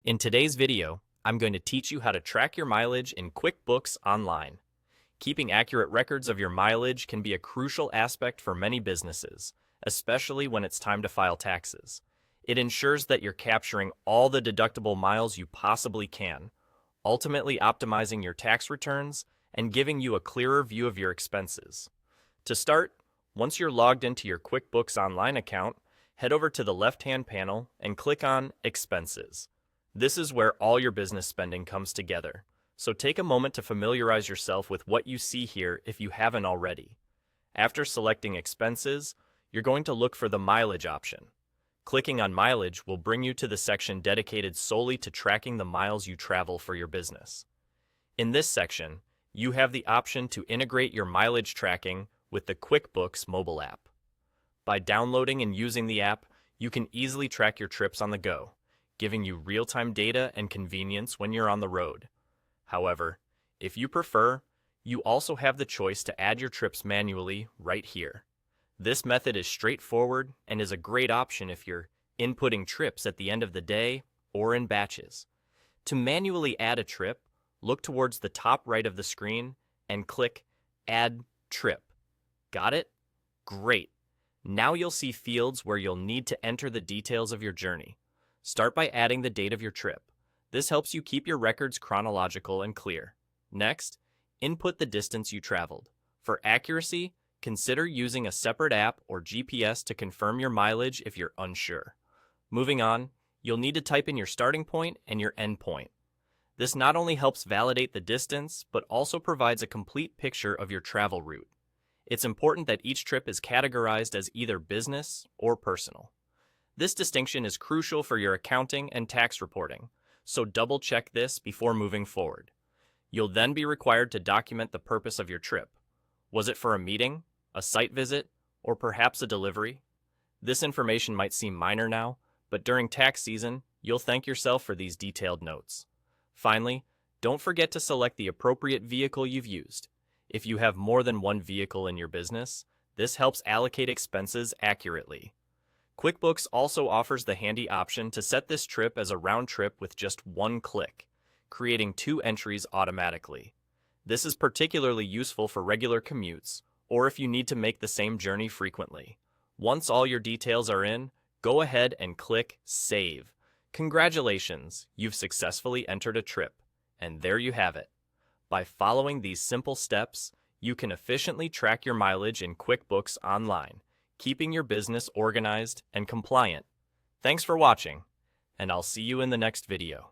In today's video, I'm going to teach you how to track your mileage in QuickBooks Online. Keeping accurate records of your mileage can be a crucial aspect for many businesses, especially when it's time to file taxes. It ensures that you're capturing all the deductible miles you possibly can, ultimately optimizing your tax returns and giving you a clearer view of your expenses. To start, once you're logged into your QuickBooks Online account, head over to the left-hand panel and click on Expenses. This is where all your business spending comes together, so take a moment to familiarize yourself with what you see here if you haven't already. After selecting Expenses, you're going to look for the Mileage option. Clicking on Mileage will bring you to the section dedicated solely to tracking the miles you travel for your business. In this section, you have the option to integrate your mileage tracking with the QuickBooks mobile app. By downloading and using the app, you can easily track your trips on the go, giving you real-time data and convenience when you're on the road. However, if you prefer, you also have the choice to add your trips manually right here. This method is straightforward and is a great option if you're inputting trips at the end of the day or in batches. To manually add a trip, look towards the top right of the screen and click Add Trip. Got it? Great. Now you'll see fields where you'll need to enter the details of your journey. Start by adding the date of your trip. This helps you keep your records chronological and clear. Next, input the distance you traveled. For accuracy, consider using a separate app or GPS to confirm your mileage if you're unsure. Moving on, you'll need to type in your starting point and your end point. This not only helps validate the distance, but also provides a complete picture of your travel route. It's important that each trip is categorized as either business or personal. This distinction is crucial for your accounting and tax reporting, so double-check this before moving forward. You'll then be required to document the purpose of your trip. Was it for a meeting, a site visit, or perhaps a delivery? This information might seem minor now, but during tax season, you'll thank yourself for these detailed notes. Finally, don't forget to select the appropriate vehicle you've used. If you have more than one vehicle in your business, this helps allocate expenses accurately. QuickBooks also offers the handy option to set this trip as a round trip with just one click, creating 2 entries automatically. This is particularly useful for regular commutes, or if you need to make the same journey frequently. Once all your details are in, go ahead and click Save. Congratulations, you've successfully entered a trip, and there you have it. By following these simple steps, you can efficiently track your mileage in QuickBooks Online, keeping your business organized and compliant. Thanks for watching, and I'll see you in the next video.